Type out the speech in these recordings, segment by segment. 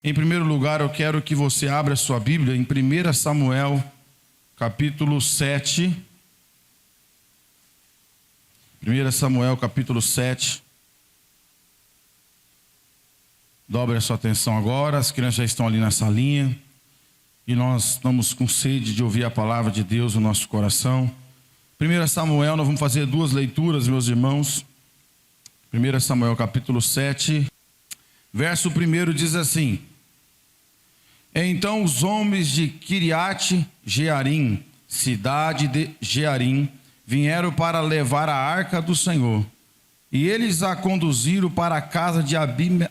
Em primeiro lugar, eu quero que você abra sua Bíblia em 1 Samuel, capítulo 7. 1 Samuel, capítulo 7. Dobre a sua atenção agora, as crianças já estão ali na salinha. E nós estamos com sede de ouvir a palavra de Deus no nosso coração. 1 Samuel, nós vamos fazer duas leituras, meus irmãos. 1 Samuel, capítulo 7. Verso 1 diz assim: Então os homens de Kiriate Jearim, cidade de Jearim, vieram para levar a arca do Senhor. E eles a conduziram para a casa de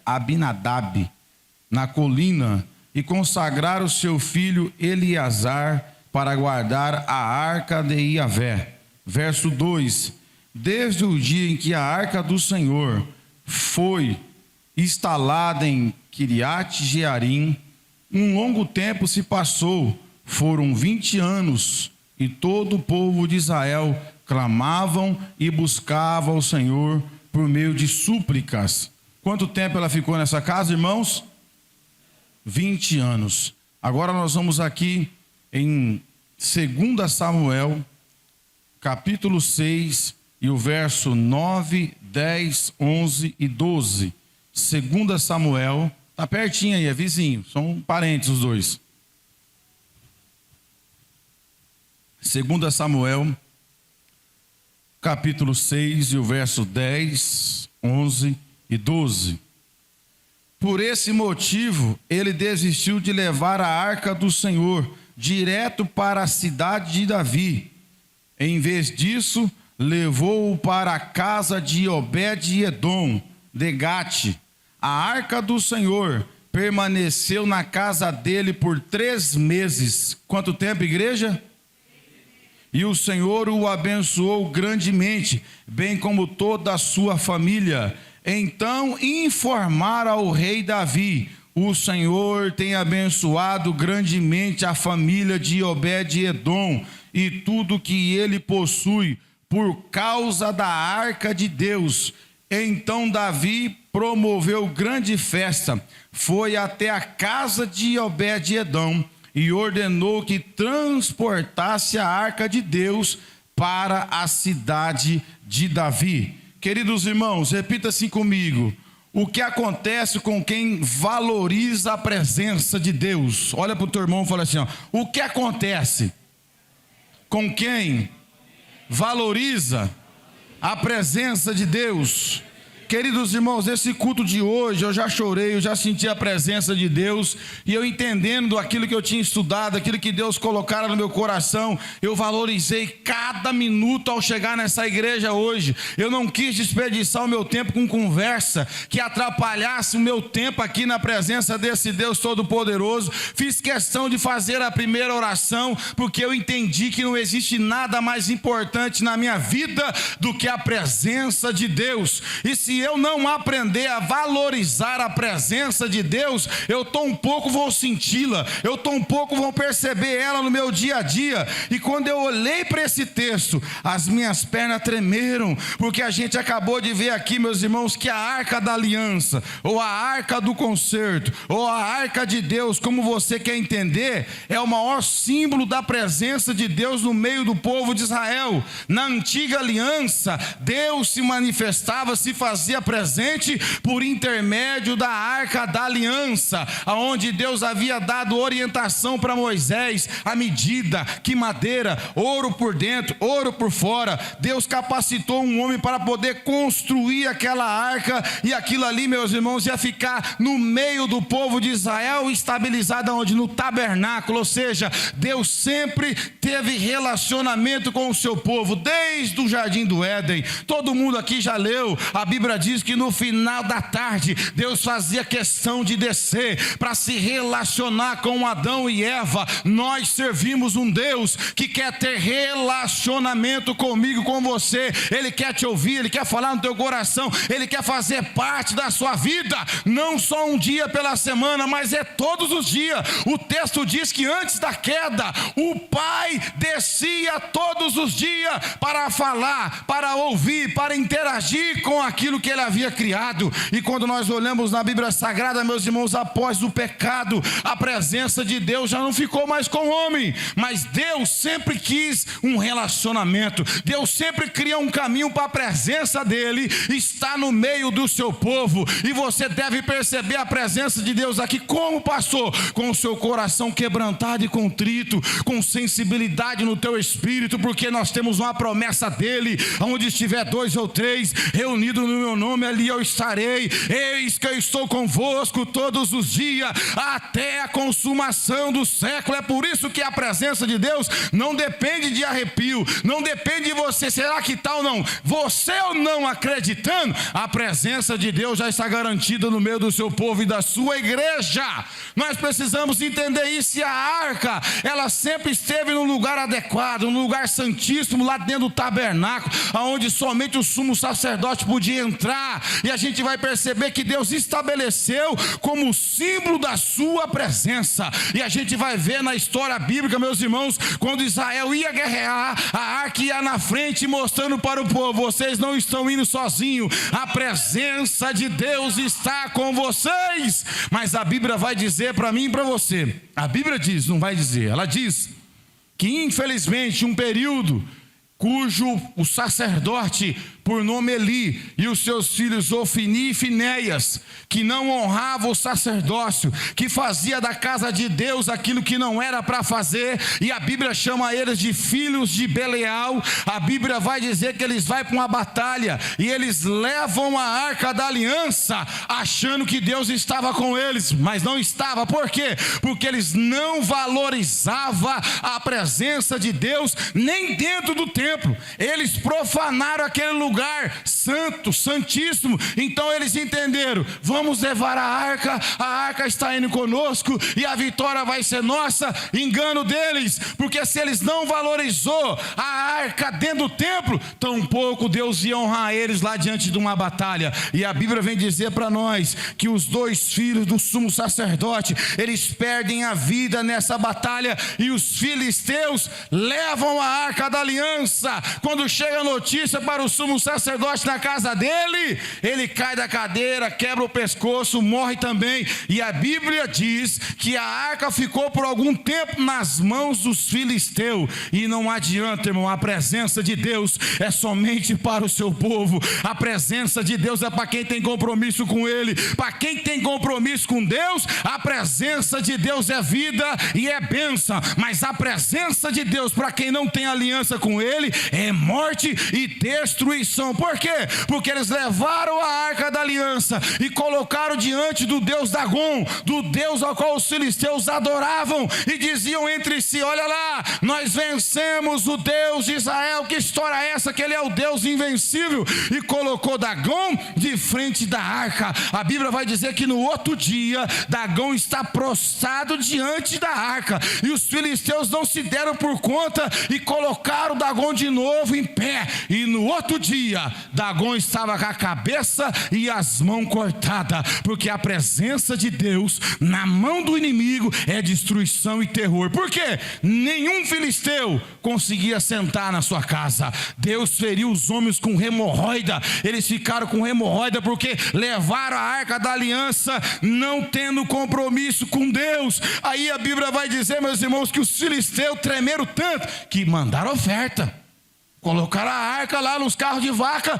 Abinadab, na colina, e consagraram seu filho Eleazar para guardar a arca de Iavé. Verso 2: Desde o dia em que a arca do Senhor foi instalada em Kiriate Jearim, um longo tempo se passou, foram 20 anos, e todo o povo de Israel clamavam e buscavam o Senhor por meio de súplicas. Quanto tempo ela ficou nessa casa, irmãos? 20 anos. Agora nós vamos aqui em 2 Samuel, capítulo 6, e o verso 9, 10, 11 e 12. 2 Samuel, está pertinho aí, é vizinho, são parentes os dois. 2 Samuel, capítulo 6, e o verso 10, 11 e 12. Por esse motivo, ele desistiu de levar a arca do Senhor direto para a cidade de Davi. Em vez disso, levou-o para a casa de Obed-edom, de Gate. A arca do Senhor permaneceu na casa dele por 3 meses. Quanto tempo, igreja? E o Senhor o abençoou grandemente, bem como toda a sua família. Então informaram ao rei Davi: o Senhor tem abençoado grandemente a família de Obed-edom e tudo que ele possui, por causa da arca de Deus. Então Davi promoveu grande festa, foi até a casa de Obed-edom e ordenou que transportasse a arca de Deus para a cidade de Davi. Queridos irmãos, repita assim comigo: o que acontece com quem valoriza a presença de Deus? Olha para o teu irmão e fala assim: ó, o que acontece com quem valoriza a presença de Deus? Queridos irmãos, esse culto de hoje eu já chorei, eu já senti a presença de Deus, e eu entendendo aquilo que eu tinha estudado, aquilo que Deus colocara no meu coração, eu valorizei cada minuto ao chegar nessa igreja hoje. Eu não quis desperdiçar o meu tempo com conversa que atrapalhasse o meu tempo aqui na presença desse Deus Todo-Poderoso. Fiz questão de fazer a primeira oração, porque eu entendi que não existe nada mais importante na minha vida do que a presença de Deus. E se eu não aprender a valorizar a presença de Deus, eu tão pouco vou senti-la, eu tão pouco vou perceber ela no meu dia a dia. E quando eu olhei para esse texto, as minhas pernas tremeram, porque a gente acabou de ver aqui, meus irmãos, que a arca da aliança, ou a arca do concerto, ou a arca de Deus, como você quer entender, é o maior símbolo da presença de Deus no meio do povo de Israel. Na antiga aliança, Deus se manifestava, se fazia presente por intermédio da arca da aliança, aonde Deus havia dado orientação para Moisés, a medida, que madeira, ouro por dentro, ouro por fora. Deus capacitou um homem para poder construir aquela arca, e aquilo ali, meus irmãos, ia ficar no meio do povo de Israel, estabilizado onde? No tabernáculo. Ou seja, Deus sempre teve relacionamento com o seu povo, desde o jardim do Éden. Todo mundo aqui já leu, a Bíblia diz que no final da tarde Deus fazia questão de descer para se relacionar com Adão e Eva. Nós servimos um Deus que quer ter relacionamento comigo, com você. Ele quer te ouvir, Ele quer falar no teu coração, Ele quer fazer parte da sua vida, não só um dia pela semana, mas é todos os dias. O texto diz que antes da queda, o Pai descia todos os dias para falar, para ouvir, para interagir com aquilo que que ele havia criado. E quando nós olhamos na Bíblia Sagrada, meus irmãos, após o pecado, a presença de Deus já não ficou mais com o homem, mas Deus sempre quis um relacionamento. Deus sempre cria um caminho para a presença dele estar no meio do seu povo. E você deve perceber a presença de Deus aqui. Como, pastor? Com o seu coração quebrantado e contrito, com sensibilidade no teu espírito, porque nós temos uma promessa dele: onde estiver 2 ou 3 reunidos no meu nome, ali eu estarei. Eis que eu estou convosco todos os dias, até a consumação do século. É por isso que a presença de Deus não depende de arrepio, não depende de você, será que tal ou não? Você ou não acreditando, a presença de Deus já está garantida no meio do seu povo e da sua igreja. Nós precisamos entender isso. E a arca, ela sempre esteve no lugar adequado, no lugar santíssimo, lá dentro do tabernáculo, onde somente o sumo sacerdote podia entrar. E a gente vai perceber que Deus estabeleceu como símbolo da sua presença. E a gente vai ver na história bíblica, meus irmãos, quando Israel ia guerrear, a arca ia na frente mostrando para o povo: vocês não estão indo sozinhos, a presença de Deus está com vocês. Mas a Bíblia vai dizer para mim e para você, a Bíblia diz, não vai dizer, ela diz que infelizmente um período cujo o sacerdote, por nome Eli, e os seus filhos Ofni e Finéias, que não honrava o sacerdócio, que fazia da casa de Deus aquilo que não era para fazer, e a Bíblia chama eles de filhos de Belial. A Bíblia vai dizer que eles vão para uma batalha, e eles levam a arca da aliança, achando que Deus estava com eles, mas não estava. Por quê? Porque eles não valorizavam a presença de Deus, nem dentro do templo. Eles profanaram aquele lugar santo, santíssimo. Então eles entenderam: vamos levar a arca está indo conosco e a vitória vai ser nossa. Engano deles, porque se eles não valorizou a arca dentro do templo, tampouco Deus ia honrar eles lá diante de uma batalha. E a Bíblia vem dizer para nós que os 2 filhos do sumo sacerdote, eles perdem a vida nessa batalha, e os filisteus levam a arca da aliança. Quando chega a notícia para o sumo sacerdote na casa dele, ele cai da cadeira, quebra o pescoço, morre também. E a Bíblia diz que a arca ficou por algum tempo nas mãos dos filisteus. E não adianta, irmão, a presença de Deus é somente para o seu povo. A presença de Deus é para quem tem compromisso com ele. Para quem tem compromisso com Deus, a presença de Deus é vida e é bênção. Mas a presença de Deus, para quem não tem aliança com ele, é morte e destruição. Por quê? Porque eles levaram a arca da aliança e colocaram diante do deus Dagom, do deus ao qual os filisteus adoravam, e diziam entre si: olha lá, nós vencemos o Deus de Israel. Que história é essa? Que ele é o Deus invencível. E colocou Dagom de frente da arca. A Bíblia vai dizer que no outro dia Dagom está prostrado diante da arca, e os filisteus não se deram por conta e colocaram Dagom de novo em pé. E no outro dia Dagom estava com a cabeça e as mãos cortadas, porque a presença de Deus na mão do inimigo é destruição e terror. Por quê? Nenhum filisteu conseguia sentar na sua casa. Deus feriu os homens com hemorroida. Eles ficaram com hemorroida porque levaram a arca da aliança não tendo compromisso com Deus. Aí a Bíblia vai dizer, meus irmãos, que os filisteus tremeram tanto que mandaram oferta, colocaram a arca lá nos carros de vaca,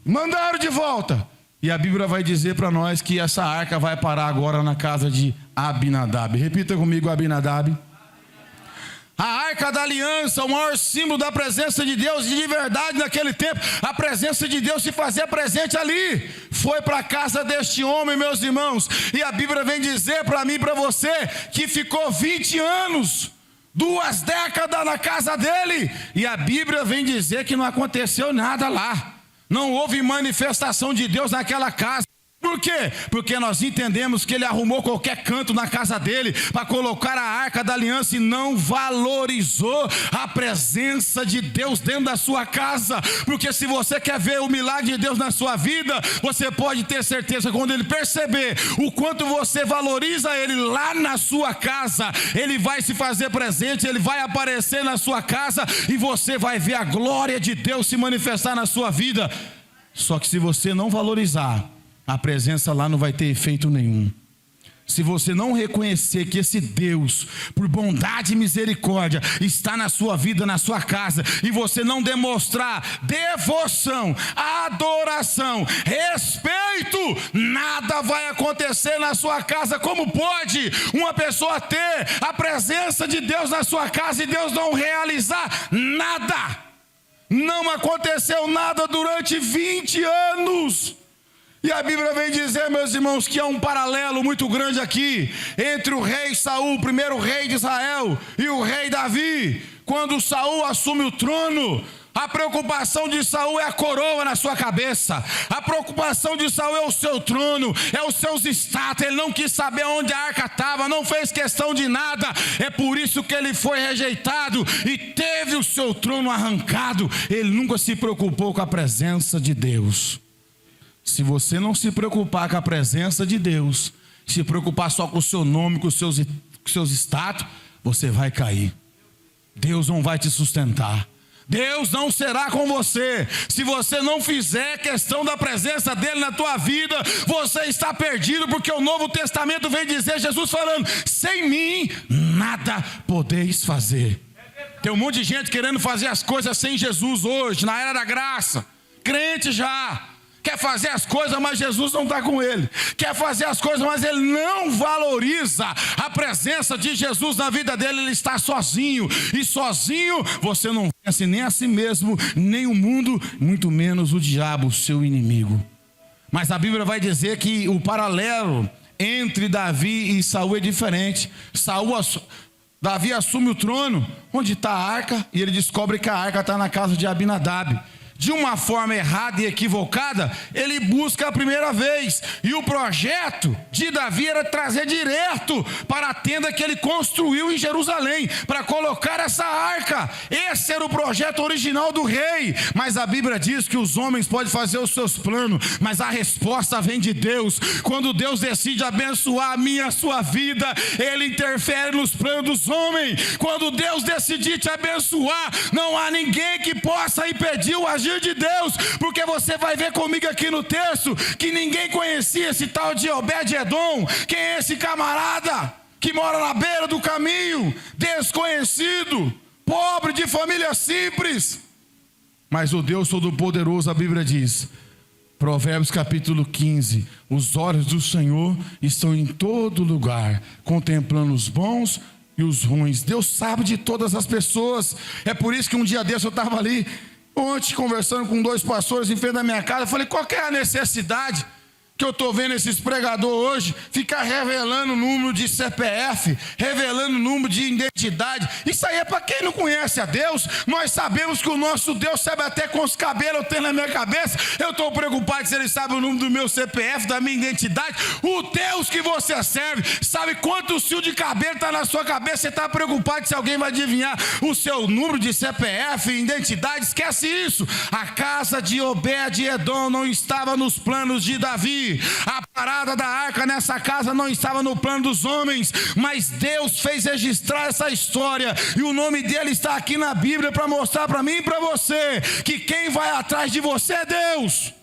mandaram de volta. E a Bíblia vai dizer para nós que essa arca vai parar agora na casa de Abinadab. Repita comigo: Abinadab. A arca da aliança, o maior símbolo da presença de Deus, e de verdade naquele tempo a presença de Deus se fazia presente ali. Foi para a casa deste homem, meus irmãos, e a Bíblia vem dizer para mim e para você que ficou 20 anos, 2 décadas na casa dele, e a Bíblia vem dizer que não aconteceu nada lá. Não houve manifestação de Deus naquela casa. Por quê? Porque nós entendemos que ele arrumou qualquer canto na casa dele para colocar a arca da aliança e não valorizou a presença de Deus dentro da sua casa. Porque se você quer ver o milagre de Deus na sua vida, você pode ter certeza, quando ele perceber o quanto você valoriza ele lá na sua casa, ele vai se fazer presente, ele vai aparecer na sua casa e você vai ver a glória de Deus se manifestar na sua vida. Só que se você não valorizar, a presença lá não vai ter efeito nenhum. Se você não reconhecer que esse Deus, por bondade e misericórdia, está na sua vida, na sua casa, e você não demonstrar devoção, adoração, respeito, nada vai acontecer na sua casa. Como pode uma pessoa ter a presença de Deus na sua casa e Deus não realizar nada? Não aconteceu nada durante 20 anos. E a Bíblia vem dizer, meus irmãos, que há um paralelo muito grande aqui entre o rei Saul, o primeiro rei de Israel, e o rei Davi. Quando Saul assume o trono, a preocupação de Saul é a coroa na sua cabeça. A preocupação de Saul é o seu trono, é os seus status. Ele não quis saber onde a arca estava, não fez questão de nada. É por isso que ele foi rejeitado e teve o seu trono arrancado. Ele nunca se preocupou com a presença de Deus. Se você não se preocupar com a presença de Deus, se preocupar só com o seu nome, com os seus status, você vai cair. Deus não vai te sustentar. Deus não será com você. Se você não fizer questão da presença dele na tua vida, você está perdido, porque o Novo Testamento vem dizer, Jesus falando, sem mim nada podeis fazer. Tem um monte de gente querendo fazer as coisas sem Jesus hoje, na era da graça. Crente já quer fazer as coisas, mas Jesus não está com ele. Quer fazer as coisas, mas ele não valoriza a presença de Jesus na vida dele. Ele está sozinho. E sozinho você não vence nem a si mesmo, nem o mundo, muito menos o diabo, seu inimigo. Mas a Bíblia vai dizer que o paralelo entre Davi e Saul é diferente. Davi assume o trono, onde está a arca, e ele descobre que a arca está na casa de Abinadab. De uma forma errada e equivocada, ele busca a primeira vez. E o projeto de Davi era trazer direto para a tenda que ele construiu em Jerusalém, para colocar essa arca. Esse era o projeto original do rei. Mas a Bíblia diz que os homens podem fazer os seus planos, mas a resposta vem de Deus. Quando Deus decide abençoar a minha e a sua vida, ele interfere nos planos dos homens. Quando Deus decidir te abençoar, não há ninguém que possa impedir o agir de Deus, porque você vai ver comigo aqui no texto que ninguém conhecia esse tal de Obed-Edom. Quem é esse camarada que mora na beira do caminho, desconhecido, pobre, de família simples? Mas o Deus Todo-Poderoso, a Bíblia diz, Provérbios capítulo 15, os olhos do Senhor estão em todo lugar, contemplando os bons e os ruins. Deus sabe de todas as pessoas. É por isso que um dia desse eu estava ali ontem conversando com 2 pastores em frente da minha casa. Eu falei, qual que é a necessidade que eu estou vendo esses pregadores hoje ficar revelando o número de CPF, revelando o número de identidade? Isso aí é para quem não conhece a Deus. Nós sabemos que o nosso Deus sabe até com os cabelos eu tenho na minha cabeça. Eu estou preocupado se ele sabe o número do meu CPF, da minha identidade. O Deus que você serve sabe quantos fios de cabelo está na sua cabeça. Você está preocupado se alguém vai adivinhar o seu número de CPF, identidade? Esquece isso. A casa de Obed-Edom não estava nos planos de Davi. A parada da arca nessa casa não estava no plano dos homens, mas Deus fez registrar essa história, e o nome dele está aqui na Bíblia para mostrar para mim e para você que quem vai atrás de você é Deus.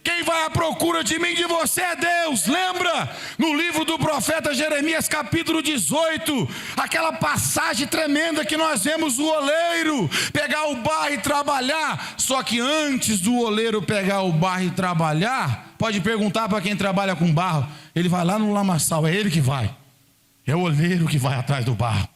Quem vai à procura de mim e de você é Deus. Lembra no livro do profeta Jeremias capítulo 18, aquela passagem tremenda que nós vemos o oleiro pegar o barro e trabalhar. Só que antes do oleiro pegar o barro e trabalhar, pode perguntar para quem trabalha com barro, ele vai lá no lamaçal, é ele que vai. É o oleiro que vai atrás do barro.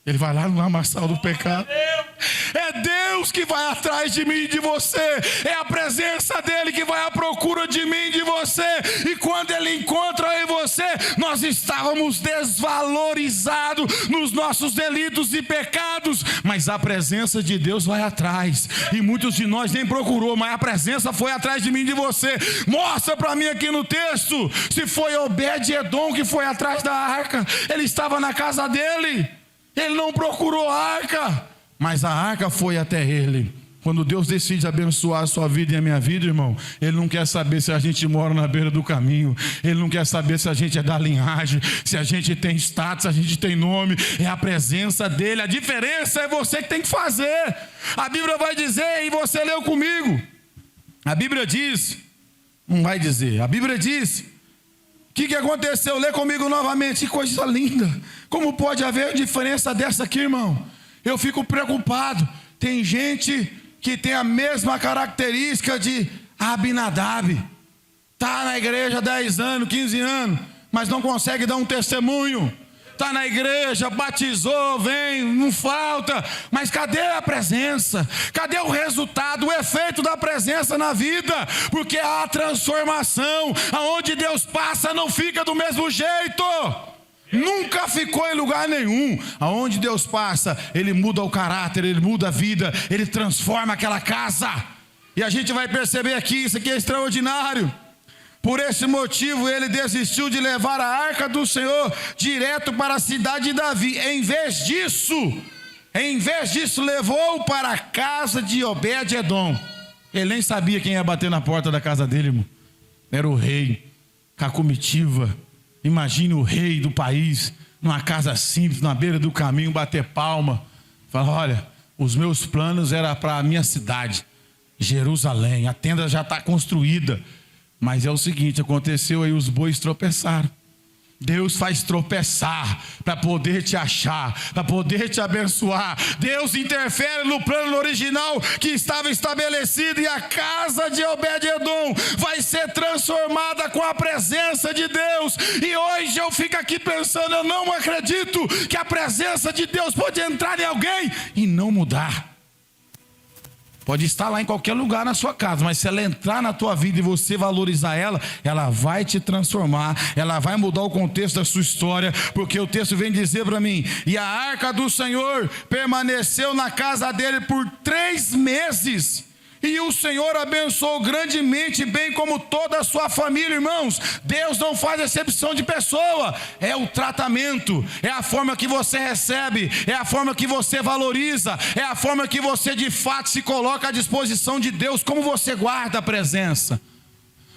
Ele vai lá no lamaçal do pecado. É Deus que vai atrás de mim e de você. É a presença dele que vai à procura de mim e de você. E quando ele encontra eu e você, nós estávamos desvalorizados nos nossos delitos e pecados, mas a presença de Deus vai atrás. E muitos de nós nem procurou, mas a presença foi atrás de mim e de você. Mostra para mim aqui no texto se foi Obed-Edom que foi atrás da arca. Ele estava na casa dele. Ele não procurou a arca, mas a arca foi até ele. Quando Deus decide abençoar a sua vida e a minha vida, irmão, Ele não quer saber se a gente mora na beira do caminho. Ele não quer saber se a gente é da linhagem, se a gente tem status, se a gente tem nome. É a presença dele. A diferença é você que tem que fazer. A Bíblia vai dizer, e você leu comigo, A Bíblia diz, não vai dizer, a Bíblia diz, o que aconteceu? Lê comigo novamente, que coisa linda. Como pode haver diferença dessa aqui, irmão? Eu fico preocupado. Tem gente que tem a mesma característica de Abinadab. Está na igreja há 10 anos, 15 anos, mas não consegue dar um testemunho. Está na igreja, batizou, vem, não falta, mas cadê a presença? Cadê o resultado, o efeito da presença na vida? Porque há transformação, aonde Deus passa não fica do mesmo jeito, nunca ficou em lugar nenhum. Aonde Deus passa, Ele muda o caráter, Ele muda a vida, Ele transforma aquela casa, e a gente vai perceber aqui, isso aqui é extraordinário. Por esse motivo ele desistiu de levar a arca do Senhor direto para a cidade de Davi. Em vez disso levou para a casa de Obed-edom. Ele nem sabia quem ia bater na porta da casa dele, irmão. Era o rei, com a comitiva. Imagine o rei do país, numa casa simples, na beira do caminho, bater palma. Fala, olha, os meus planos eram para a minha cidade, Jerusalém. A tenda já está construída. Mas é o seguinte, aconteceu aí, os bois tropeçaram. Deus faz tropeçar para poder te achar, para poder te abençoar. Deus interfere no plano original que estava estabelecido, e a casa de Obed-edom vai ser transformada com a presença de Deus. E hoje eu fico aqui pensando, eu não acredito que a presença de Deus pode entrar em alguém e não mudar. Pode estar lá em qualquer lugar na sua casa, mas se ela entrar na tua vida e você valorizar ela, ela vai te transformar, ela vai mudar o contexto da sua história, porque o texto vem dizer para mim, e a arca do Senhor permaneceu na casa dele por 3 meses, e o Senhor abençoou grandemente, bem como toda a sua família. Irmãos, Deus não faz exceção de pessoa, é o tratamento, é a forma que você recebe, é a forma que você valoriza, é a forma que você de fato se coloca à disposição de Deus. Como você guarda a presença,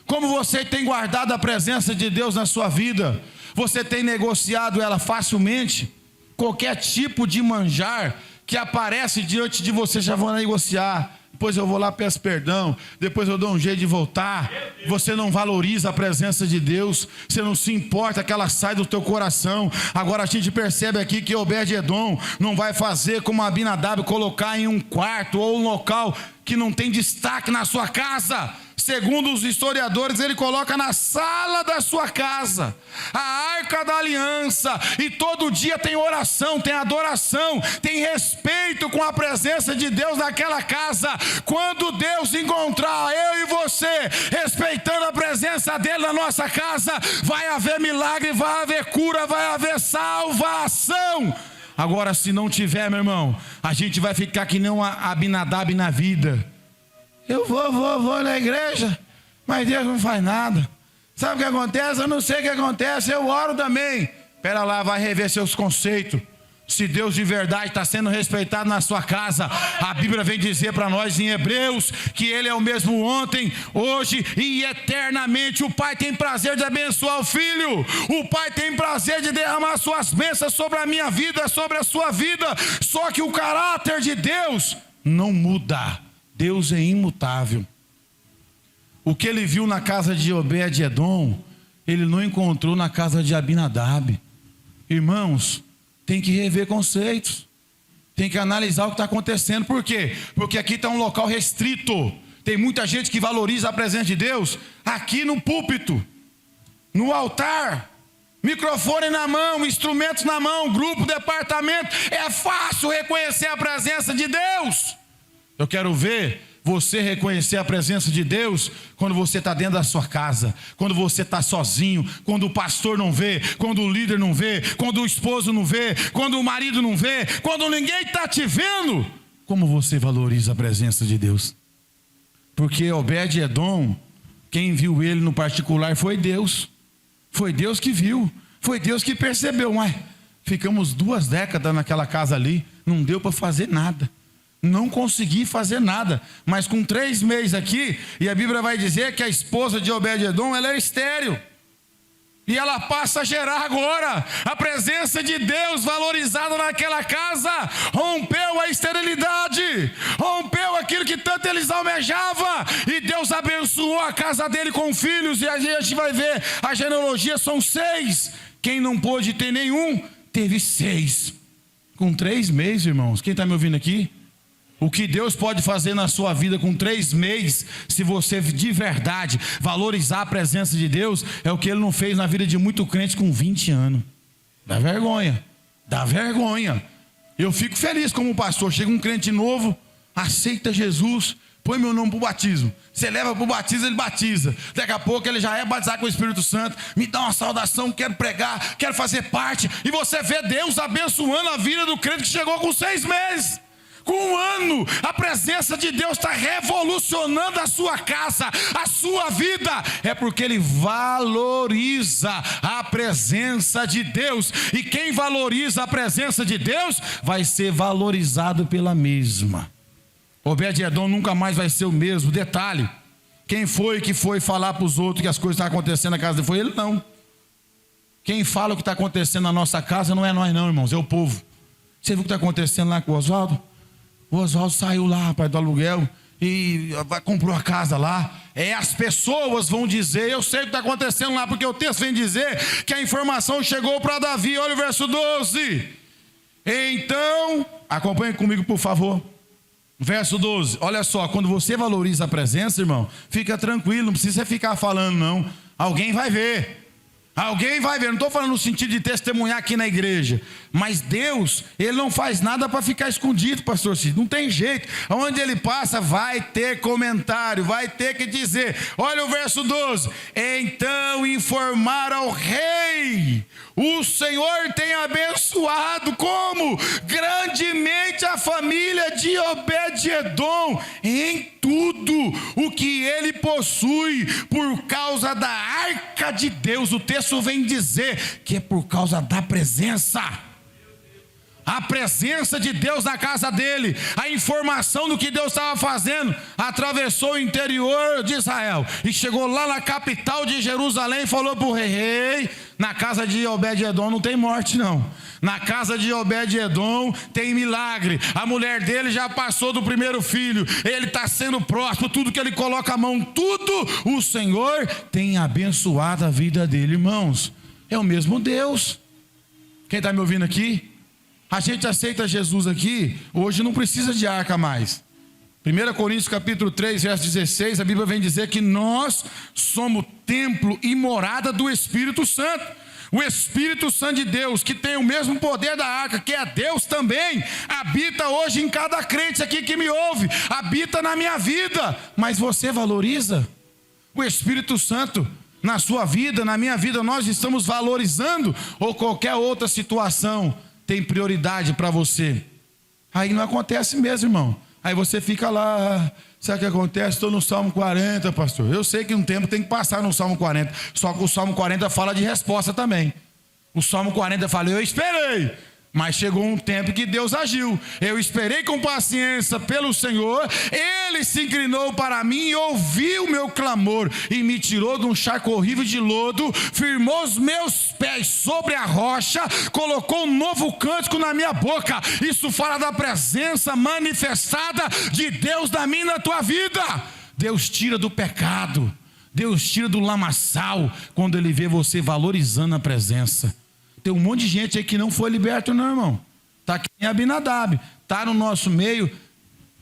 como você tem guardado a presença de Deus na sua vida? Você tem negociado ela facilmente? Qualquer tipo de manjar que aparece diante de você, já vou negociar. Depois eu vou lá, peço perdão, depois eu dou um jeito de voltar. Você não valoriza a presença de Deus, você não se importa que ela sai do teu coração. Agora a gente percebe aqui que Obed-edom não vai fazer como Abinadab, colocar em um quarto ou um local que não tem destaque na sua casa. Segundo os historiadores, ele coloca na sala da sua casa a arca da aliança, e todo dia tem oração, tem adoração, tem respeito com a presença de Deus naquela casa. Quando Deus encontrar eu e você respeitando a presença dele na nossa casa, vai haver milagre, vai haver cura, vai haver salvação. Agora, se não tiver, meu irmão, a gente vai ficar que nem um Abinadab na vida. Eu vou na igreja, mas Deus não faz nada. Sabe o que acontece? Eu não sei o que acontece, eu oro também. Espera lá, vai rever seus conceitos. Se Deus de verdade está sendo respeitado na sua casa, a Bíblia vem dizer para nós em Hebreus que Ele é o mesmo ontem, hoje e eternamente. O Pai tem prazer de abençoar o Filho, o Pai tem prazer de derramar suas bênçãos sobre a minha vida, sobre a sua vida. Só que o caráter de Deus não muda, Deus é imutável. O que ele viu na casa de Obed-edom, ele não encontrou na casa de Abinadab. Irmãos, tem que rever conceitos, tem que analisar o que está acontecendo. Por quê? Porque aqui está um local restrito. Tem muita gente que valoriza a presença de Deus aqui no púlpito, no altar, microfone na mão, instrumentos na mão, grupo, departamento. É fácil reconhecer a presença de Deus. Eu quero ver você reconhecer a presença de Deus quando você está dentro da sua casa, quando você está sozinho, quando o pastor não vê, quando o líder não vê, quando o esposo não vê, quando o marido não vê, quando ninguém está te vendo. Como você valoriza a presença de Deus? Porque Obed-edom, quem viu ele no particular foi Deus. Foi Deus que viu, foi Deus que percebeu. Mas ficamos 2 décadas naquela casa ali, não deu para fazer nada. Não consegui fazer nada, mas com 3 meses aqui, e a Bíblia vai dizer que a esposa de Obed-edom, ela era estéril, e ela passa a gerar agora. A presença de Deus valorizada naquela casa rompeu a esterilidade, rompeu aquilo que tanto eles almejavam, e Deus abençoou casa dele com filhos, e a gente vai ver, a genealogia são 6. Quem não pôde ter nenhum, teve 6. Com 3 meses, irmãos. Quem está me ouvindo aqui? O que Deus pode fazer na sua vida com 3 meses, se você de verdade valorizar a presença de Deus, é o que Ele não fez na vida de muito crente com 20 anos. Dá vergonha, dá vergonha. Eu fico feliz como pastor, chega um crente novo, aceita Jesus, põe meu nome para o batismo. Você leva para o batismo, ele batiza. Daqui a pouco ele já é batizado com o Espírito Santo. Me dá uma saudação, quero pregar, quero fazer parte. E você vê Deus abençoando a vida do crente que chegou com 6 meses. Com 1 ano, a presença de Deus está revolucionando a sua casa, a sua vida. É porque Ele valoriza a presença de Deus. E quem valoriza a presença de Deus, vai ser valorizado pela mesma. Obed-edom nunca mais vai ser o mesmo. Detalhe, quem foi que foi falar para os outros que as coisas estão acontecendo na casa dele? Foi ele não. Quem fala o que está acontecendo na nossa casa não é nós não, irmãos, é o povo. Você viu o que está acontecendo lá com o Oswaldo? O Oswaldo saiu lá, rapaz, do aluguel e comprou a casa lá. As pessoas vão dizer, eu sei o que está acontecendo lá, porque o texto vem dizer que a informação chegou para Davi. Olha o verso 12. Então, acompanhe comigo, por favor. Verso 12, olha só, quando você valoriza a presença, irmão, fica tranquilo, não precisa ficar falando não. Alguém vai ver. Alguém vai ver, não estou falando no sentido de testemunhar aqui na igreja, mas Deus, Ele não faz nada para ficar escondido, pastor Cid, não tem jeito. Onde Ele passa vai ter comentário, vai ter que dizer. Olha o verso 12, então informar ao rei, o Senhor tem abençoado como? Grandemente a família de Obed-edom em tudo o que ele possui por causa da arca de Deus. O texto vem dizer que é por causa da presença. A presença de Deus na casa dele, a informação do que Deus estava fazendo, atravessou o interior de Israel e chegou lá na capital de Jerusalém e falou para o rei, na casa de Obed-edom não tem morte não, na casa de Obed-edom tem milagre, a mulher dele já passou do primeiro filho, ele está sendo próspero, tudo que ele coloca a mão, tudo o Senhor tem abençoado a vida dele. Irmãos, é o mesmo Deus. Quem está me ouvindo aqui? A gente aceita Jesus aqui, hoje não precisa de arca mais. 1 Coríntios capítulo 3, verso 16, a Bíblia vem dizer que nós somos templo e morada do Espírito Santo. O Espírito Santo de Deus, que tem o mesmo poder da arca, que é Deus também, habita hoje em cada crente aqui que me ouve, habita na minha vida. Mas você valoriza o Espírito Santo na sua vida, na minha vida? Nós estamos valorizando, ou qualquer outra situação tem prioridade para você? Aí não acontece mesmo, irmão. Aí você fica lá, sabe o que acontece? Estou no Salmo 40, pastor. Eu sei que um tempo tem que passar no Salmo 40, só que o Salmo 40 fala de resposta também. O Salmo 40 fala, eu esperei, mas chegou um tempo que Deus agiu. Eu esperei com paciência pelo Senhor, Ele se inclinou para mim e ouviu o meu clamor, e me tirou de um charco horrível de lodo, firmou os meus pés sobre a rocha, colocou um novo cântico na minha boca. Isso fala da presença manifestada de Deus na minha e na tua vida. Deus tira do pecado, Deus tira do lamaçal, quando Ele vê você valorizando a presença. Tem um monte de gente aí que não foi liberto não, irmão. Está aqui em Abinadab, está no nosso meio,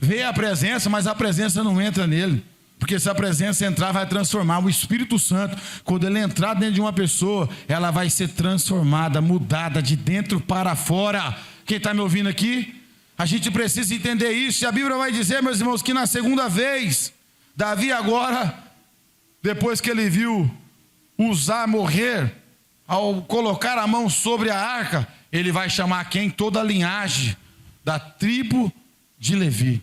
vê a presença, mas a presença não entra nele. Porque se a presença entrar, vai transformar. O Espírito Santo, quando ele entrar dentro de uma pessoa, ela vai ser transformada, mudada de dentro para fora. Quem está me ouvindo aqui? A gente precisa entender isso. E a Bíblia vai dizer, meus irmãos, que na segunda vez, Davi agora, depois que ele viu Uzá morrer, ao colocar a mão sobre a arca, ele vai chamar quem? Toda a linhagem da tribo de Levi.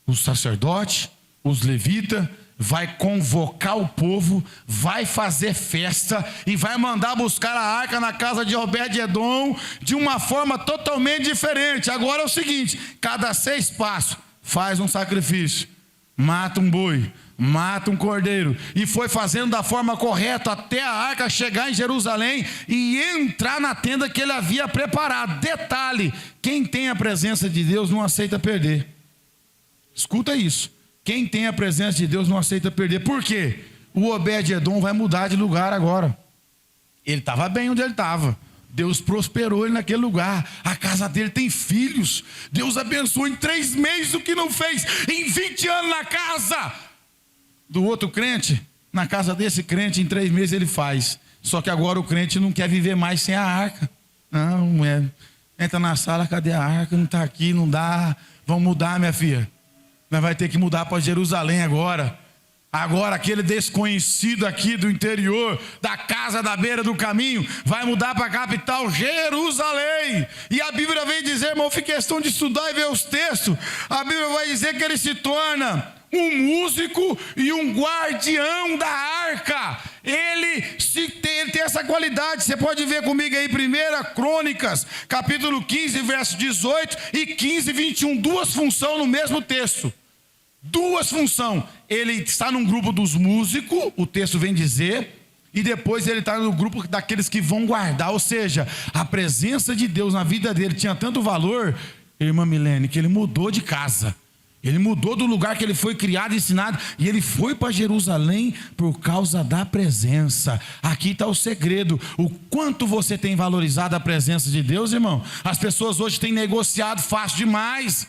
Os sacerdotes, os levitas, vai convocar o povo, vai fazer festa e vai mandar buscar a arca na casa de Obed-edom de uma forma totalmente diferente. Agora é o seguinte, cada 6 passos faz um sacrifício, mata um boi, mata um cordeiro, e foi fazendo da forma correta até a arca chegar em Jerusalém e entrar na tenda que ele havia preparado. Detalhe, quem tem a presença de Deus não aceita perder. Escuta isso, quem tem a presença de Deus não aceita perder. Por quê? O Obed-Edom vai mudar de lugar agora. Ele estava bem onde ele estava. Deus prosperou ele naquele lugar. A casa dele tem filhos. Deus abençoou em 3 meses o que não fez em 20 anos na casa do outro crente. Na casa desse crente, em 3 meses ele faz. Só que agora o crente não quer viver mais sem a arca. Não, entra na sala, cadê a arca? Não está aqui, não dá. Vamos mudar, minha filha. Nós vai ter que mudar para Jerusalém agora. Agora aquele desconhecido aqui do interior, da casa da beira do caminho, vai mudar para a capital, Jerusalém. E a Bíblia vem dizer, irmão, fiz questão de estudar e ver os textos. A Bíblia vai dizer que ele se torna um músico e um guardião da arca. Ele tem essa qualidade. Você pode ver comigo aí, 1 Crônicas, capítulo 15, verso 18 e 15, 21. 2 funções no mesmo texto. 2 funções. Ele está num grupo dos músicos, o texto vem dizer, e depois ele está no grupo daqueles que vão guardar. Ou seja, a presença de Deus na vida dele tinha tanto valor, irmã Milene, que ele mudou de casa. Ele mudou do lugar que ele foi criado e ensinado, e ele foi para Jerusalém por causa da presença. Aqui está o segredo. O quanto você tem valorizado a presença de Deus, irmão? As pessoas hoje têm negociado fácil demais.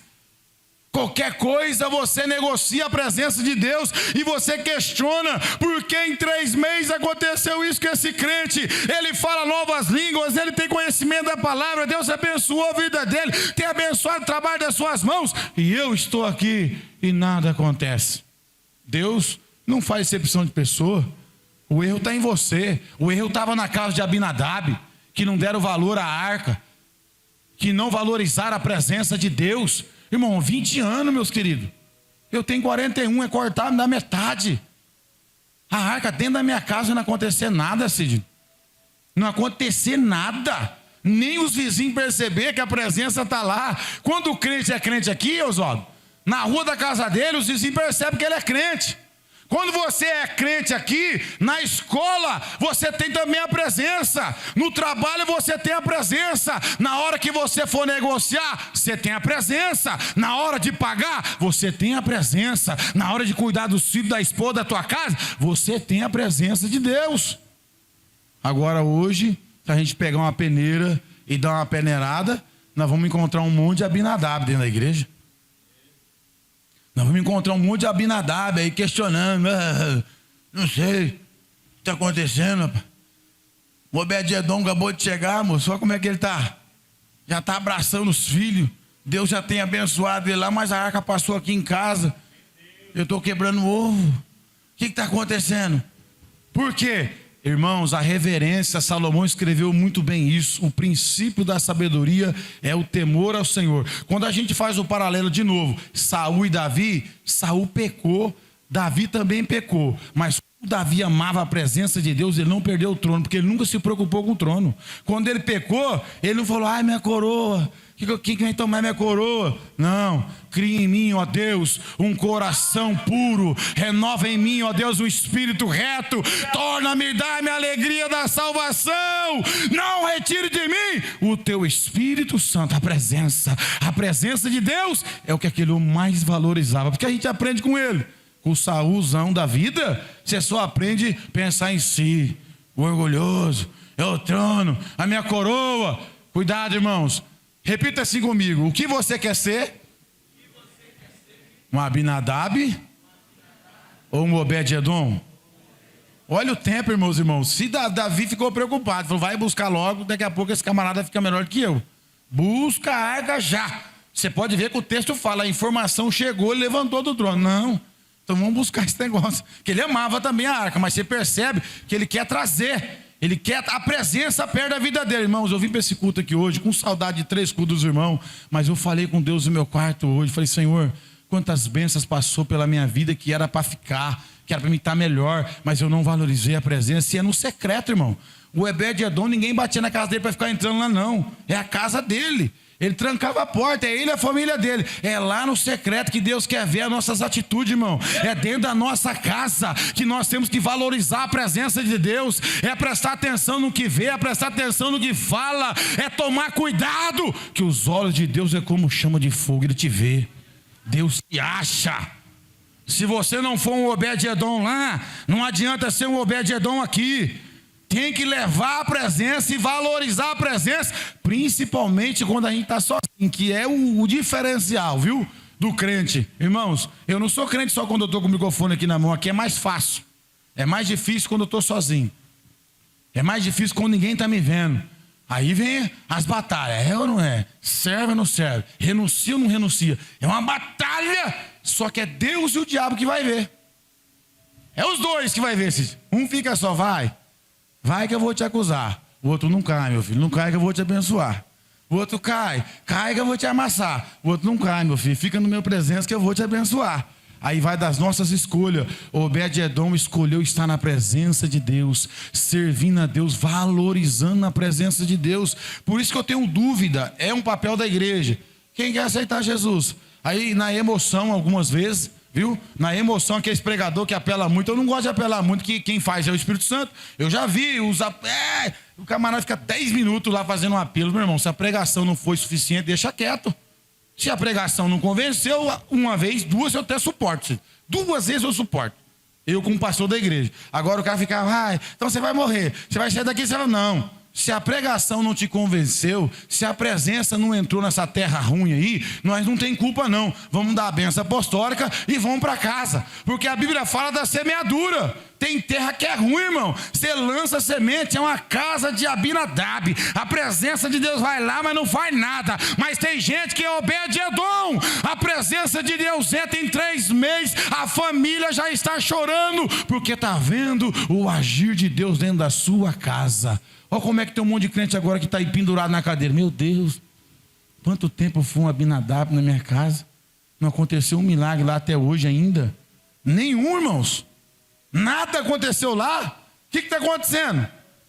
Qualquer coisa você negocia a presença de Deus e você questiona por que em 3 meses aconteceu isso com esse crente. Ele fala novas línguas, ele tem conhecimento da palavra, Deus abençoou a vida dele, tem abençoado o trabalho das suas mãos, e eu estou aqui e nada acontece. Deus não faz exceção de pessoa. O erro está em você. O erro estava na casa de Abinadab, que não deram valor à arca, que não valorizaram a presença de Deus. Irmão, 20 anos, meus queridos. Eu tenho 41, é cortar na metade. A arca dentro da minha casa não acontecer nada, Cid. Não acontecer nada. Nem os vizinhos perceber que a presença está lá. Quando o crente é crente aqui, Oswaldo, na rua da casa dele, os vizinhos percebem que ele é crente. Quando você é crente aqui, na escola, você tem também a presença. No trabalho você tem a presença. Na hora que você for negociar, você tem a presença. Na hora de pagar, você tem a presença. Na hora de cuidar dos filhos, da esposa, da tua casa, você tem a presença de Deus. Agora hoje, se a gente pegar uma peneira e dar uma peneirada, nós vamos encontrar um monte de Abinadab dentro da igreja. Nós vamos encontrar um monte de Abinadab aí questionando. Não sei o que está acontecendo, rapaz. O Obed-Edom acabou de chegar, moço. Olha como é que ele está. Já está abraçando os filhos. Deus já tem abençoado ele lá, mas a arca passou aqui em casa. Eu estou quebrando ovo. O que está acontecendo? Por quê? Irmãos, a reverência, Salomão escreveu muito bem isso. O princípio da sabedoria é o temor ao Senhor. Quando a gente faz o paralelo de novo, Saul e Davi, Saul pecou, Davi também pecou. Mas quando Davi amava a presença de Deus, ele não perdeu o trono, porque ele nunca se preocupou com o trono. Quando ele pecou, ele não falou, ai minha coroa, quem vai tomar minha coroa? Não, cria em mim, ó Deus, um coração puro, renova em mim, ó Deus, um espírito reto, torna-me, dá-me a alegria da salvação, não retire de mim o teu Espírito Santo. A presença de Deus é o que aquele homem mais valorizava, porque a gente aprende com ele. Com o Saúlzão da vida, você só aprende a pensar em si, o orgulhoso, é o trono, a minha coroa. Cuidado, irmãos. Repita assim comigo. O que você quer ser? Um Abinadab ou um Obed-Edom? Olha o tempo, irmãos. Se Davi ficou preocupado, falou, vai buscar logo, daqui a pouco esse camarada fica melhor que eu. Busca a arca já. Você pode ver que o texto fala, a informação chegou e levantou do trono. Não, então vamos buscar esse negócio. Que ele amava também a arca, mas você percebe que ele quer trazer. Ele quer a presença perto da vida dele. Irmãos, eu vim para esse culto aqui hoje com saudade de 3 cultos dos irmãos, mas eu falei com Deus no meu quarto hoje. Falei, Senhor, quantas bênçãos passou pela minha vida que era para ficar, que era para me estar melhor, mas eu não valorizei a presença. E é no secreto, irmão. O Obed-Edom, ninguém batia na casa dele para ficar entrando lá, não. É a casa dele. Ele trancava a porta, é ele e a família dele. É lá no secreto que Deus quer ver as nossas atitudes, irmão. É dentro da nossa casa que nós temos que valorizar a presença de Deus. É prestar atenção no que vê, é prestar atenção no que fala. É tomar cuidado, que os olhos de Deus é como chama de fogo, ele te vê. Deus te acha. Se você não for um Obed-Edom lá, não adianta ser um Obed-Edom aqui. Tem que levar a presença e valorizar a presença, principalmente quando a gente está sozinho, que é o diferencial, viu? Do crente. Irmãos, eu não sou crente só quando eu estou com o microfone aqui na mão, aqui é mais fácil. É mais difícil quando eu estou sozinho. É mais difícil quando ninguém está me vendo. Aí vem as batalhas, é ou não é? Serve ou não serve? Renuncia ou não renuncia? É uma batalha, só que é Deus e o diabo que vai ver. É os dois que vai ver. Um fica só, vai que eu vou te acusar. O outro não cai, meu filho, não cai que eu vou te abençoar. O outro cai que eu vou te amassar. O outro não cai, meu filho, fica no meu presença que eu vou te abençoar. Aí vai das nossas escolhas. Obed-Edom escolheu estar na presença de Deus, servindo a Deus, valorizando a presença de Deus. Por isso que eu tenho dúvida, é um papel da igreja. Quem quer aceitar Jesus? Aí na emoção, algumas vezes, viu? Na emoção, aquele pregador que apela muito. Eu não gosto de apelar muito, que quem faz é o Espírito Santo. Eu já vi, o camarada fica 10 minutos lá fazendo um apelo. Meu irmão, se a pregação não foi suficiente, deixa quieto. Se a pregação não convenceu, uma vez, duas eu até suporto. 2 vezes eu suporto. Eu como pastor da igreja. Agora o cara fica, então você vai morrer. Você vai sair daqui, você vai... Não. Se a pregação não te convenceu, se a presença não entrou nessa terra ruim aí, nós não tem culpa não. Vamos dar a benção apostólica e vamos para casa. Porque a Bíblia fala da semeadura. Tem terra que é ruim, irmão. Você lança semente, é uma casa de Abinadab. A presença de Deus vai lá, mas não faz nada. Mas tem gente que é Obed-Edom. A presença de Deus entra em 3 meses, a família já está chorando, porque está vendo o agir de Deus dentro da sua casa. Olha como é que tem um monte de crente agora que está aí pendurado na cadeira. Meu Deus, quanto tempo foi um Abinadab na minha casa? Não aconteceu um milagre lá até hoje ainda? Nenhum, irmãos. Nada aconteceu lá. O que está acontecendo?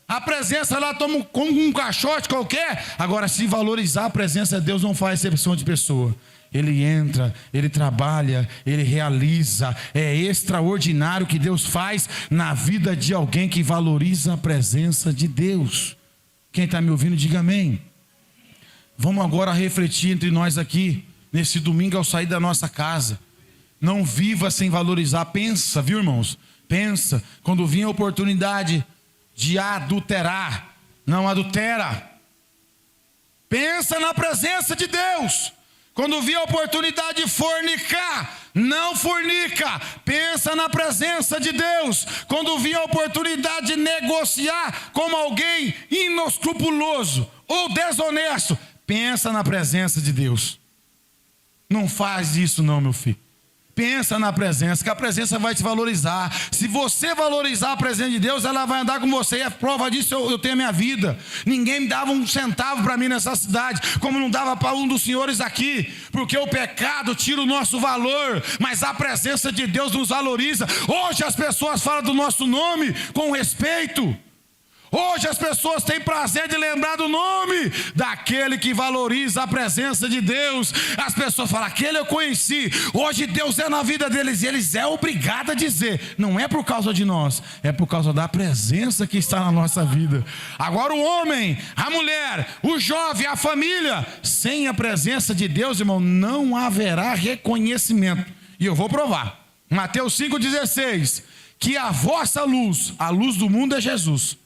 A presença lá toma como um caixote qualquer. Agora, se valorizar a presença de Deus, não faz exceção de pessoa. Ele entra, ele trabalha, ele realiza. É extraordinário o que Deus faz na vida de alguém que valoriza a presença de Deus. Quem está me ouvindo, diga amém. Vamos agora refletir entre nós aqui, nesse domingo ao sair da nossa casa. Não viva sem valorizar. Pensa, viu, irmãos? Pensa, quando vinha a oportunidade de adulterar, não adultera. Pensa na presença de Deus. Quando via a oportunidade de fornicar, não fornica. Pensa na presença de Deus. Quando via a oportunidade de negociar como alguém inescrupuloso ou desonesto, pensa na presença de Deus. Não faz isso não, meu filho. Pensa na presença, que a presença vai te valorizar. Se você valorizar a presença de Deus, ela vai andar com você. E a prova disso eu tenho a minha vida. Ninguém me dava um centavo para mim nessa cidade, como não dava para um dos senhores aqui, porque o pecado tira o nosso valor, mas a presença de Deus nos valoriza. Hoje as pessoas falam do nosso nome com respeito. Hoje as pessoas têm prazer de lembrar do nome daquele que valoriza a presença de Deus. As pessoas falam, aquele eu conheci. Hoje Deus é na vida deles e eles é obrigado a dizer. Não é por causa de nós, é por causa da presença que está na nossa vida. Agora o homem, a mulher, o jovem, a família, sem a presença de Deus, irmão, não haverá reconhecimento. E eu vou provar. Mateus 5,16, que a vossa luz, a luz do mundo é Jesus.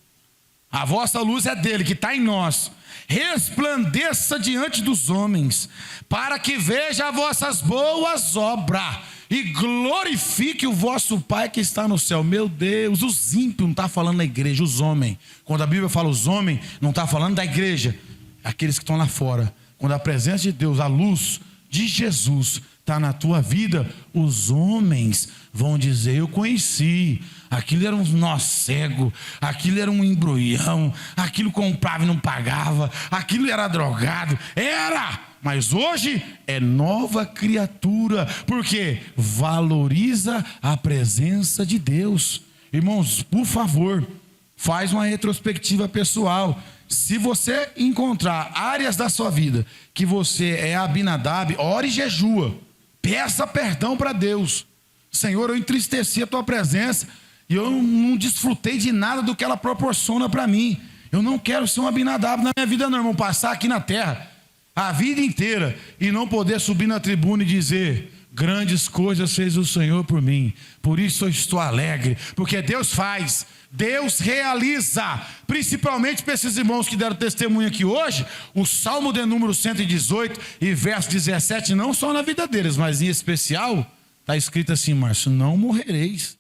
A vossa luz é dele, que está em nós. Resplandeça diante dos homens, para que veja as vossas boas obras e glorifique o vosso Pai que está no céu. Meu Deus, os ímpios, não está falando da igreja, os homens. Quando a Bíblia fala os homens, não está falando da igreja, aqueles que estão lá fora. Quando a presença de Deus, a luz de Jesus está na tua vida, os homens vão dizer, eu conheci. Aquilo era um nó cego, aquilo era um embrulhão, aquilo comprava e não pagava, aquilo era drogado, mas hoje é nova criatura, porque valoriza a presença de Deus. Irmãos, por favor, faz uma retrospectiva pessoal. Se você encontrar áreas da sua vida que você é Abinadab, ore e jejua, peça perdão para Deus. Senhor, eu entristeci a tua presença e eu não desfrutei de nada do que ela proporciona para mim. Eu não quero ser um Abinadab na minha vida não, irmão. Passar aqui na terra a vida inteira e não poder subir na tribuna e dizer, grandes coisas fez o Senhor por mim, por isso eu estou alegre, porque Deus faz, Deus realiza, principalmente para esses irmãos que deram testemunho aqui hoje. O Salmo de número 118 e verso 17, não só na vida deles, mas em especial, está escrito assim, Márcio: não morrereis,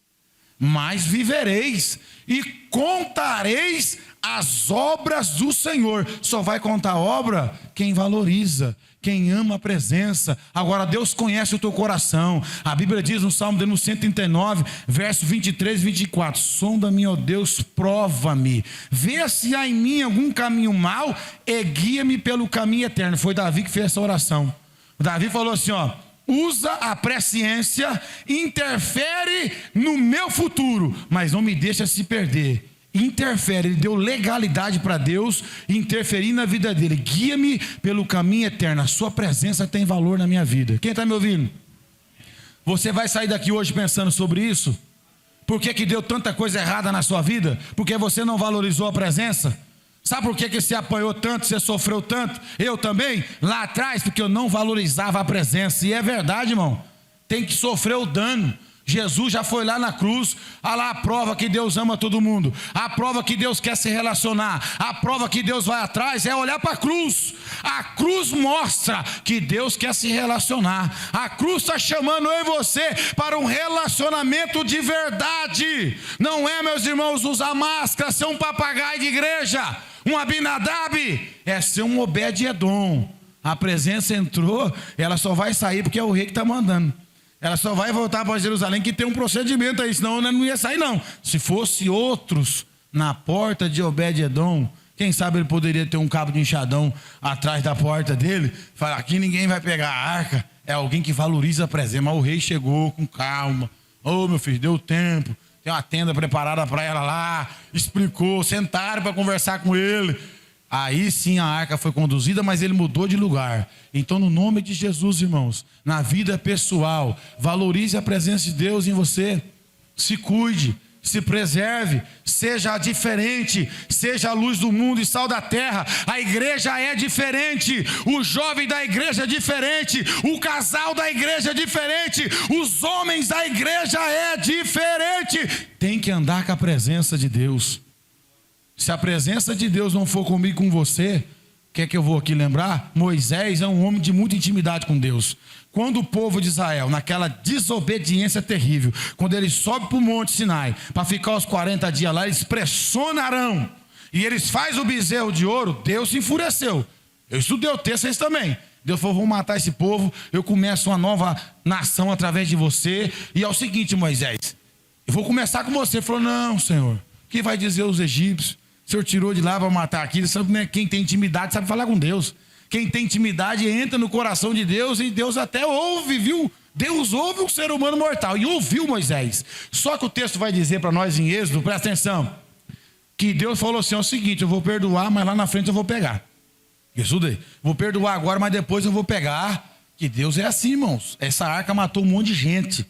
mas vivereis e contareis as obras do Senhor. Só vai contar a obra quem valoriza, quem ama a presença. Agora Deus conhece o teu coração. A Bíblia diz no Salmo de 139, verso 23 e 24: sonda-me, ó Deus, prova-me, vê se há em mim algum caminho mau e guia-me pelo caminho eterno. Foi Davi que fez essa oração. Davi falou assim, ó: usa a presciência, interfere no meu futuro, mas não me deixa se perder. Interfere, ele deu legalidade para Deus interferir na vida dele. Guia-me pelo caminho eterno. A sua presença tem valor na minha vida. Quem está me ouvindo? Você vai sair daqui hoje pensando sobre isso? Por que deu tanta coisa errada na sua vida? Porque você não valorizou a presença? Sabe por que você apanhou tanto, você sofreu tanto? Eu também, lá atrás, porque eu não valorizava a presença. E é verdade, irmão, tem que sofrer o dano. Jesus já foi lá na cruz. Olha lá a prova que Deus ama todo mundo, a prova que Deus quer se relacionar, a prova que Deus vai atrás é olhar para a cruz. A cruz mostra que Deus quer se relacionar. A cruz está chamando eu e você para um relacionamento de verdade. Não é, meus irmãos, usar máscara, ser um papagaio de igreja, um Abinadab, é ser um Obed-Edom. A presença entrou, ela só vai sair porque é o rei que está mandando. Ela só vai voltar para Jerusalém, que tem um procedimento aí, senão ela não ia sair não. Se fosse outros na porta de Obed-Edom, quem sabe ele poderia ter um cabo de enxadão atrás da porta dele, falar: aqui ninguém vai pegar a arca. É alguém que valoriza a presença. Mas o rei chegou com calma. Ô, meu filho, deu tempo, tem uma tenda preparada para ela lá, explicou, sentaram para conversar com ele. Aí sim a arca foi conduzida, mas ele mudou de lugar. Então, no nome de Jesus, irmãos, na vida pessoal, valorize a presença de Deus em você. Se cuide, se preserve, seja diferente, seja a luz do mundo e sal da terra. A igreja é diferente, o jovem da igreja é diferente, o casal da igreja é diferente, os homens da igreja é diferente. Tem que andar com a presença de Deus. Se a presença de Deus não for comigo e com você, quer que eu vou aqui lembrar? Moisés é um homem de muita intimidade com Deus. Quando o povo de Israel, naquela desobediência terrível, quando ele sobe para o Monte Sinai, para ficar os 40 dias lá, eles pressionam Arão, e eles fazem o bezerro de ouro, Deus se enfureceu. Eu estudei o texto, vocês também. Deus falou: vou matar esse povo, eu começo uma nova nação através de você. E é o seguinte, Moisés, eu vou começar com você. Ele falou: não, Senhor, o que vai dizer os egípcios? O Senhor tirou de lá para matar aqui. Sabe, né? Quem tem intimidade sabe falar com Deus. Quem tem intimidade entra no coração de Deus, e Deus até ouve, viu? Deus ouve o ser humano mortal, e ouviu Moisés. Só que o texto vai dizer para nós em Êxodo, presta atenção, que Deus falou assim: é o seguinte, eu vou perdoar, mas lá na frente eu vou pegar. Estudei. Vou perdoar agora, mas depois eu vou pegar. Que Deus é assim, irmãos. Essa arca matou um monte de gente.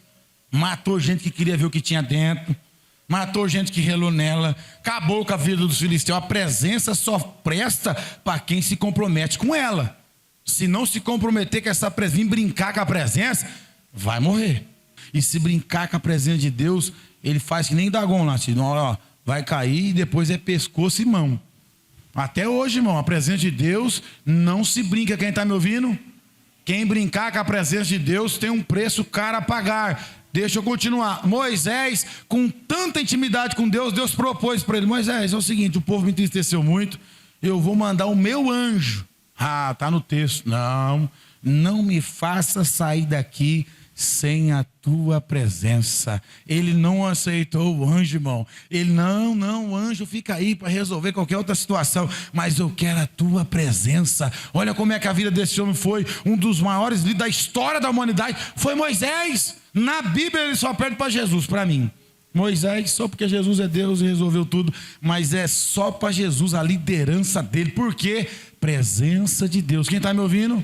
Matou gente que queria ver o que tinha dentro. Matou gente que relou nela, acabou com a vida dos filisteus. A presença só presta para quem se compromete com ela. Se não se comprometer com essa presença, brincar com a presença, vai morrer. E se brincar com a presença de Deus, ele faz que nem Dagon lá, assim, ó, vai cair e depois é pescoço e mão. Até hoje, irmão, a presença de Deus não se brinca. Quem está me ouvindo? Quem brincar com a presença de Deus tem um preço caro a pagar. Deixa eu continuar. Moisés, com tanta intimidade com Deus, Deus propôs para ele: Moisés, é o seguinte, o povo me entristeceu muito, eu vou mandar o meu anjo. Ah, está no texto. Não me faça sair daqui sem a tua presença. Ele não aceitou o anjo, irmão. Ele, não, o anjo fica aí para resolver qualquer outra situação, mas eu quero a tua presença. Olha como é que a vida desse homem foi. Um dos maiores líderes da história da humanidade foi Moisés. Na Bíblia ele só perde para Jesus, para mim. Moisés, só porque Jesus é Deus e resolveu tudo, mas é só para Jesus a liderança dele. Por quê? Presença de Deus. Quem está me ouvindo?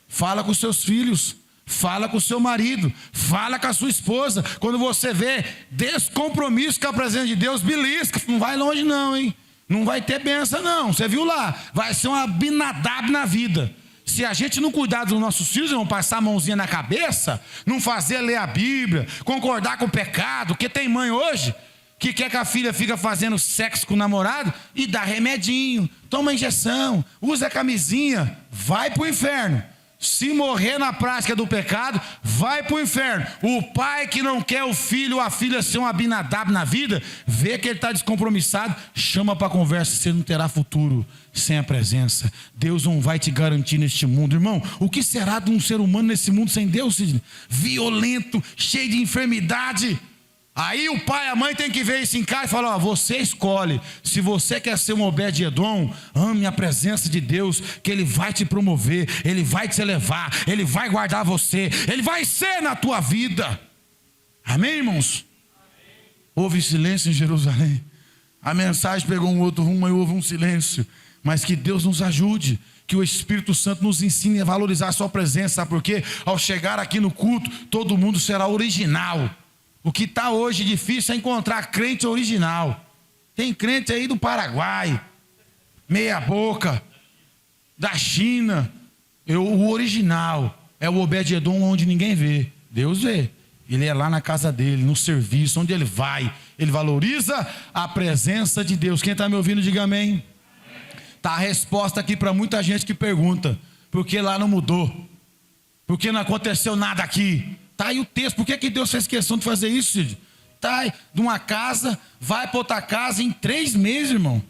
Fala com seus filhos, fala com o seu marido, fala com a sua esposa. Quando você vê descompromisso com a presença de Deus, belisca, não vai longe não, hein? Não vai ter bênção não, você viu lá, vai ser uma Abinadab na vida. Se a gente não cuidar dos nossos filhos, vão passar a mãozinha na cabeça, não fazer ler a Bíblia, concordar com o pecado, porque tem mãe hoje que quer que a filha fique fazendo sexo com o namorado e dá remedinho, toma injeção, usa camisinha, vai para o inferno. Se morrer na prática do pecado, vai para o inferno. O pai que não quer o filho ou a filha ser um Abinadab na vida, vê que ele está descompromissado, chama para conversa. Você não terá futuro sem a presença. Deus não vai te garantir neste mundo. Irmão, o que será de um ser humano nesse mundo sem Deus, Sidney? Violento, cheio de enfermidade. Aí o pai e a mãe tem que ver isso em casa e falar: ó, você escolhe. Se você quer ser um Obed-Edom, ame a presença de Deus, que Ele vai te promover, Ele vai te elevar, Ele vai guardar você, Ele vai ser na tua vida. Amém, irmãos? Amém. Houve silêncio em Jerusalém. A mensagem pegou um outro rumo e houve um silêncio. Mas que Deus nos ajude, que o Espírito Santo nos ensine a valorizar a sua presença. Sabe por quê? Ao chegar aqui no culto, todo mundo será original. O que está hoje difícil é encontrar crente original. Tem crente aí do Paraguai, meia boca, da China. O original é o Obed-Edom, onde ninguém vê. Deus vê. Ele é lá na casa dele, no serviço, onde ele vai. Ele valoriza a presença de Deus. Quem está me ouvindo, diga amém. Está a resposta aqui para muita gente que pergunta: por que lá não mudou? Por que não aconteceu nada aqui? Está aí o texto. Por que Deus fez questão de fazer isso, Cid? Está aí, de uma casa, vai para outra casa em 3 meses, irmão.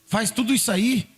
Faz tudo isso aí.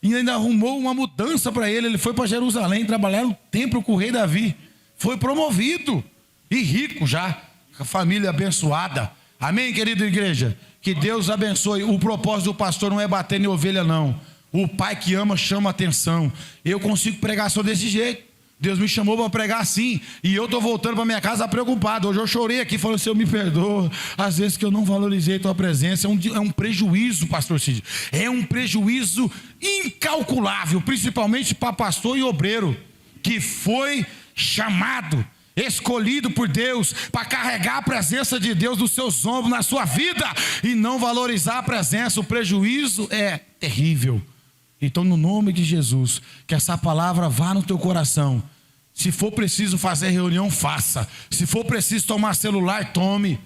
E ainda arrumou uma mudança para ele. Ele foi para Jerusalém trabalhar no templo com o rei Davi. Foi promovido. E rico já. Com a família abençoada. Amém, querida igreja? Que Deus abençoe. O propósito do pastor não é bater em ovelha, não. O pai que ama chama atenção. Eu consigo pregar só desse jeito. Deus me chamou para pregar assim, e eu estou voltando para minha casa preocupado. Hoje eu chorei aqui, falando: Senhor, me perdoa, às vezes que eu não valorizei tua presença. É um prejuízo, pastor Cid. É um prejuízo incalculável, principalmente para pastor e obreiro, que foi chamado, escolhido por Deus, para carregar a presença de Deus nos seus ombros, na sua vida, e não valorizar a presença. O prejuízo é terrível. Então, no nome de Jesus, que essa palavra vá no teu coração. Se for preciso fazer reunião, faça. Se for preciso tomar celular, tome.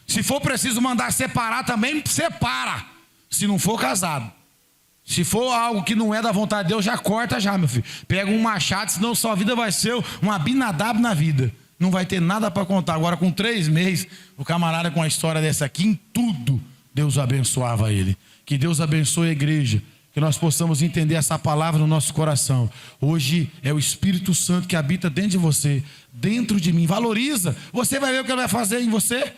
Se for preciso mandar separar também, separa. Se não for casado. Se for algo que não é da vontade de Deus, já corta já, meu filho. Pega um machado, senão sua vida vai ser um Abinadab na vida. Não vai ter nada para contar. Agora, com 3 meses, o camarada com a história dessa aqui, em tudo, Deus abençoava ele. Que Deus abençoe a igreja. Que nós possamos entender essa palavra no nosso coração. Hoje é o Espírito Santo que habita dentro de você, dentro de mim. Valoriza. Você vai ver o que ele vai fazer em você.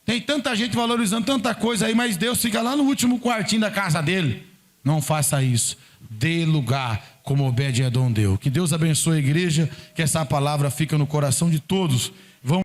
Tem tanta gente valorizando tanta coisa aí, mas Deus fica lá no último quartinho da casa dele. Não faça isso. Dê lugar como Obed-Edom deu. Que Deus abençoe a igreja, que essa palavra fique no coração de todos.